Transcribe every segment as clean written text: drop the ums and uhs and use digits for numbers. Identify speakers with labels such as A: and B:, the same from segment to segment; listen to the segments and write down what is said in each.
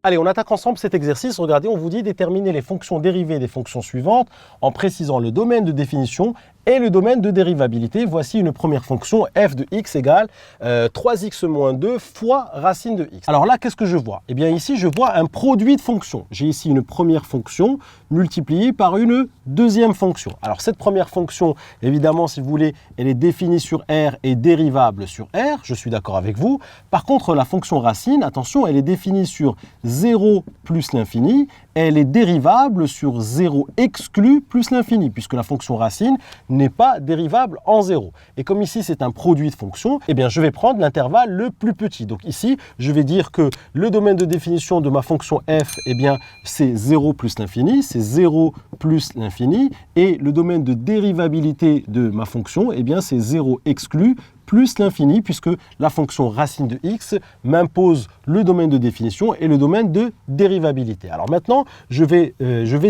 A: Allez, on attaque ensemble cet exercice. Regardez, on vous dit déterminer les fonctions dérivées des fonctions suivantes en précisant le domaine de définition et le domaine de dérivabilité. Voici une première fonction, f de x égale 3x moins 2 fois racine de x. Alors là, qu'est-ce que je vois? Eh bien ici, je vois un produit de fonctions. J'ai ici une première fonction multipliée par une deuxième fonction. Alors cette première fonction, évidemment, si vous voulez, elle est définie sur R et dérivable sur R. Je suis d'accord avec vous. Par contre, la fonction racine, attention, elle est définie sur 0 plus l'infini. Elle est dérivable sur 0 exclu plus l'infini, puisque la fonction racine n'est pas dérivable en 0. Et comme ici, c'est un produit de fonction, eh bien, je vais prendre l'intervalle le plus petit. Donc ici, je vais dire que le domaine de définition de ma fonction f, eh bien, c'est 0 plus l'infini, c'est 0 plus l'infini, et le domaine de dérivabilité de ma fonction, eh bien, c'est 0 exclu plus l'infini, puisque la fonction racine de x m'impose le domaine de définition et le domaine de dérivabilité. Alors maintenant, je vais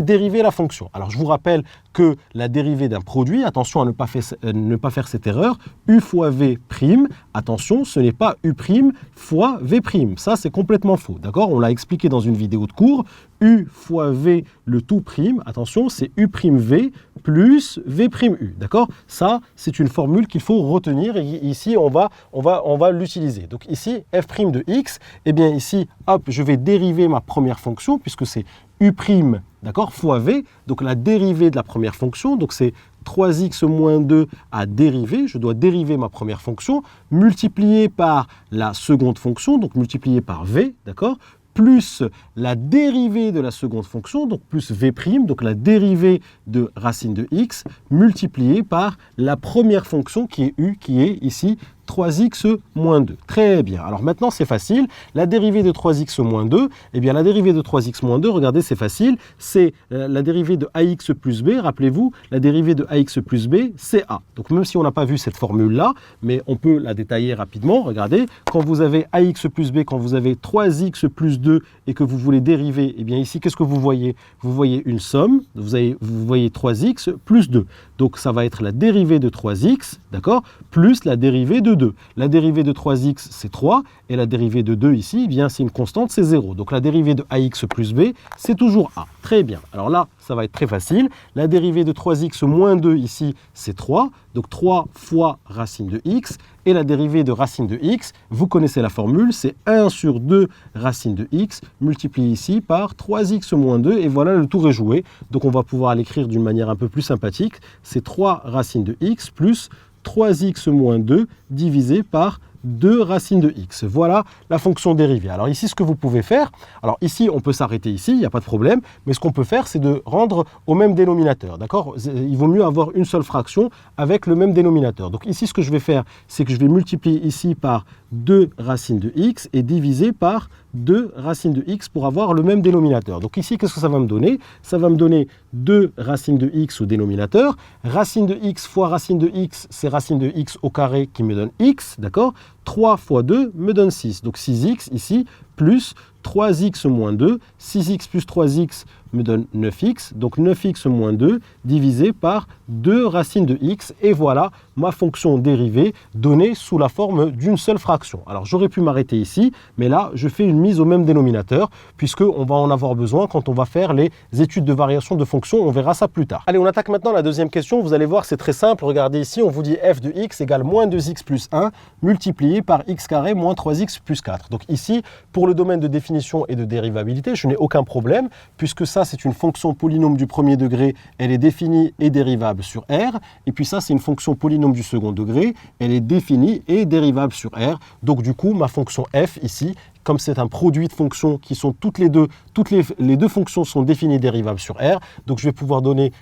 A: dériver la fonction. Alors je vous rappelle que la dérivée d'un produit, attention à ne pas faire cette erreur, u fois v prime, attention, ce n'est pas u prime fois v prime. Ça, c'est complètement faux, d'accord? On l'a expliqué dans une vidéo de cours. U fois v le tout prime, attention, c'est u prime v plus v prime u, d'accord? Ça, c'est une formule qu'il faut retenir et ici, on va l'utiliser. Donc ici, f prime de x, eh bien ici, hop, je vais dériver ma première fonction puisque c'est u prime, d'accord, fois v, donc la dérivée de la première fonction, donc c'est 3x moins 2 à dériver, je dois dériver ma première fonction, multiplié par la seconde fonction, donc multiplié par v, d'accord, plus la dérivée de la seconde fonction, donc plus v', donc la dérivée de racine de x, multipliée par la première fonction qui est u, qui est ici 3x moins 2. Très bien. Alors maintenant, c'est facile. La dérivée de 3x moins 2, eh bien la dérivée de 3x moins 2, regardez, c'est facile. C'est la dérivée de ax plus b. Rappelez-vous, la dérivée de ax plus b, c'est a. Donc même si on n'a pas vu cette formule-là, mais on peut la détailler rapidement. Regardez, quand vous avez ax plus b, quand vous avez 3x plus 2 et que vous voulez dériver, eh bien ici, qu'est-ce que vous voyez? Vous voyez une somme. Vous voyez 3x plus 2. Donc ça va être la dérivée de 3x, d'accord, plus la dérivée de 2. La dérivée de 3x, c'est 3, et la dérivée de 2 ici, eh bien c'est une constante, c'est 0. Donc la dérivée de ax plus b, c'est toujours a. Très bien. Alors là, ça va être très facile. La dérivée de 3x moins 2 ici, c'est 3. Donc 3 fois racine de x. Et la dérivée de racine de x, vous connaissez la formule, c'est 1 sur 2 racine de x, multiplié ici par 3x moins 2. Et voilà, le tour est joué. Donc on va pouvoir l'écrire d'une manière un peu plus sympathique. C'est 3 racine de x plus 3x moins 2 divisé par 2 racines de x. Voilà la fonction dérivée. Alors ici, ce que vous pouvez faire, alors ici, on peut s'arrêter ici, il n'y a pas de problème, mais ce qu'on peut faire, c'est de rendre au même dénominateur, d'accord? Il vaut mieux avoir une seule fraction avec le même dénominateur. Donc ici, ce que je vais faire, c'est que je vais multiplier ici par 2 racines de x et diviser par 2 racines de x pour avoir le même dénominateur. Donc ici, qu'est-ce que ça va me donner? Ça va me donner 2 racines de x au dénominateur. Racine de x fois racine de x, c'est racine de x au carré qui me donne x, d'accord? 3 fois 2 me donne 6. Donc 6x ici, plus 3x moins 2. 6x plus 3x me donne 9x. Donc 9x moins 2 divisé par 2 racines de x. Et voilà ma fonction dérivée donnée sous la forme d'une seule fraction. Alors j'aurais pu m'arrêter ici, mais là je fais une mise au même dénominateur puisqu'on va en avoir besoin quand on va faire les études de variation de fonctions. On verra ça plus tard. Allez, on attaque maintenant la deuxième question. Vous allez voir, c'est très simple. Regardez ici, on vous dit f de x égale moins 2x plus 1 multiplié par x carré moins 3x plus 4. Donc ici, pour le domaine de définition et de dérivabilité, je n'ai aucun problème puisque ça, c'est une fonction polynôme du premier degré. Elle est définie et dérivable sur R. Et puis ça, c'est une fonction polynôme du second degré. Elle est définie et dérivable sur R. Donc du coup, ma fonction f ici, comme c'est un produit de fonctions qui sont les deux fonctions sont définies et dérivables sur R, donc je vais pouvoir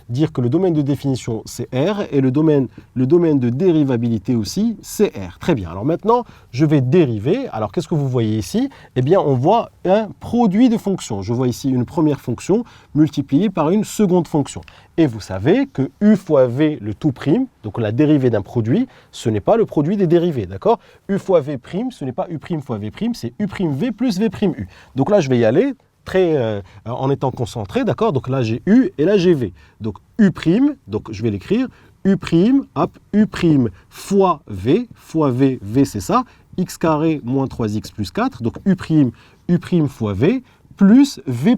A: dire que le domaine de définition c'est R et le domaine de dérivabilité aussi c'est R. Très bien, alors maintenant je vais dériver. Alors qu'est-ce que vous voyez ici? Eh bien on voit un produit de fonctions. Je vois ici une première fonction multipliée par une seconde fonction. Et vous savez que u fois v le tout prime, donc la dérivée d'un produit, ce n'est pas le produit des dérivés, d'accord? U fois v prime, ce n'est pas u prime fois v prime, c'est u prime v plus v prime u. Donc là, je vais y aller en étant concentré, d'accord? Donc là, j'ai u et là, j'ai v. Donc u prime, donc je vais l'écrire, u prime, hop, u prime fois v c'est ça, x carré moins 3x plus 4, donc u prime fois v, plus V'.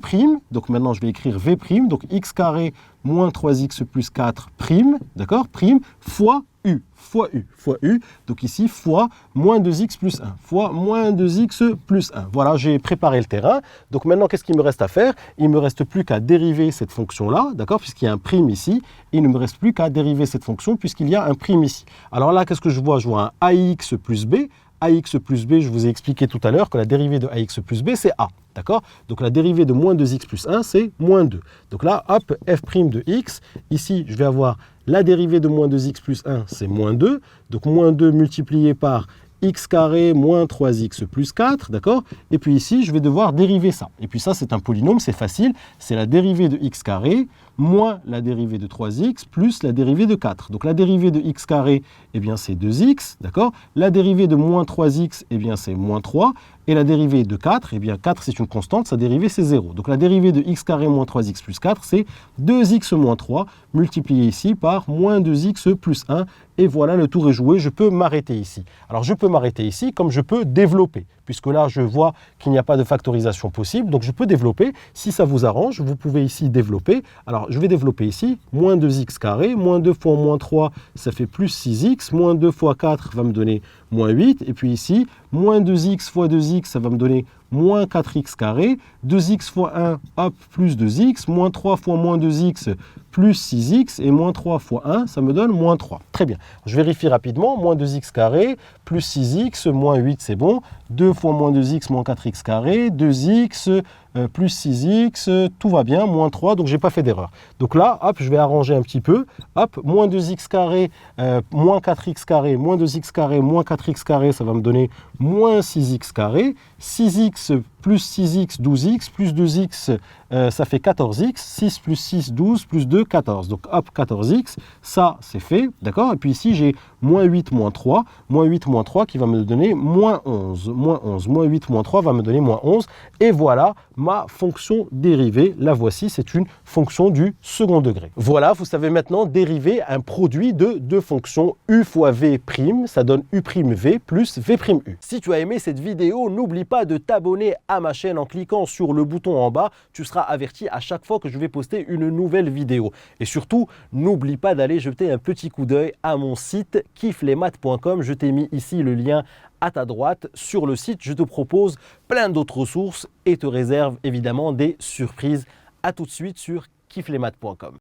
A: Donc maintenant, je vais écrire V', donc x carré moins 3x plus 4 prime, d'accord, prime, fois u, fois u, fois u. Donc ici, fois moins 2x plus 1, fois moins 2x plus 1. Voilà, j'ai préparé le terrain. Donc maintenant, qu'est-ce qu'il me reste à faire? Il ne me reste plus qu'à dériver cette fonction-là, d'accord, puisqu'il y a un prime ici. Il ne me reste plus qu'à dériver cette fonction puisqu'il y a un prime ici. Alors là, qu'est-ce que je vois? Je vois un ax plus b. Ax plus b, je vous ai expliqué tout à l'heure que la dérivée de ax plus b, c'est a. D'accord? Donc la dérivée de moins 2x plus 1, c'est moins 2. Donc là, hop, f' de x. Ici, je vais avoir la dérivée de moins 2x plus 1, c'est moins 2. Donc moins 2 multiplié par x carré moins 3x plus 4, d'accord? Et puis ici, je vais devoir dériver ça. Et puis ça, c'est un polynôme, c'est facile. C'est la dérivée de x carré moins la dérivée de 3x plus la dérivée de 4. Donc la dérivée de x carré, eh bien c'est 2x, d'accord? La dérivée de moins 3x, eh bien c'est moins 3. Et la dérivée de 4, eh bien 4 c'est une constante, sa dérivée c'est 0. Donc la dérivée de x carré moins 3x plus 4, c'est 2x moins 3, multiplié ici par moins 2x plus 1. Et voilà, le tour est joué, je peux m'arrêter ici. Alors je peux m'arrêter ici comme je peux développer, puisque là je vois qu'il n'y a pas de factorisation possible, donc je peux développer. Si ça vous arrange, vous pouvez ici développer. Alors je vais développer ici, moins 2x carré, moins 2 fois moins 3, ça fait plus 6x, moins 2 fois 4 va me donner moins 8, et puis ici, moins 2x fois 2x, ça va me donner moins 4x carré, 2x fois 1, hop, plus 2x, moins 3 fois moins 2x, plus 6x, et moins 3 fois 1, ça me donne moins 3. Très bien. Je vérifie rapidement, moins 2x carré, plus 6x, moins 8, c'est bon. 2 fois moins 2x, moins 4x carré, 2x, plus 6x, tout va bien, moins 3, donc je n'ai pas fait d'erreur. Donc là, hop, je vais arranger un petit peu. Hop, moins 2x carré, moins 4x carré, moins 2x carré, moins 4x carré, ça va me donner moins 6x carré. 6x plus 6x, 12x, plus 2x, ça fait 14x. 6 plus 6, 12, plus 2, 14. Donc hop, 14x, ça c'est fait, d'accord? Et puis ici, j'ai moins 8, moins 3. Moins 8, moins 3 qui va me donner moins 11. Moins 11. Moins 8, moins 3 va me donner moins 11. Et voilà ma fonction dérivée. La voici, c'est une fonction du second degré. Voilà, vous savez maintenant dériver un produit de deux fonctions u fois v', ça donne u'v plus v'u. Si tu as aimé cette vidéo, n'oublie pas de t'abonner à ma chaîne en cliquant sur le bouton en bas. Tu seras averti à chaque fois que je vais poster une nouvelle vidéo. Et surtout, n'oublie pas d'aller jeter un petit coup d'œil à mon site kifflesmaths.com. Je t'ai mis ici le lien à ta droite. Sur le site, je te propose plein d'autres ressources et te réserve évidemment des surprises. À tout de suite sur kifflesmaths.com.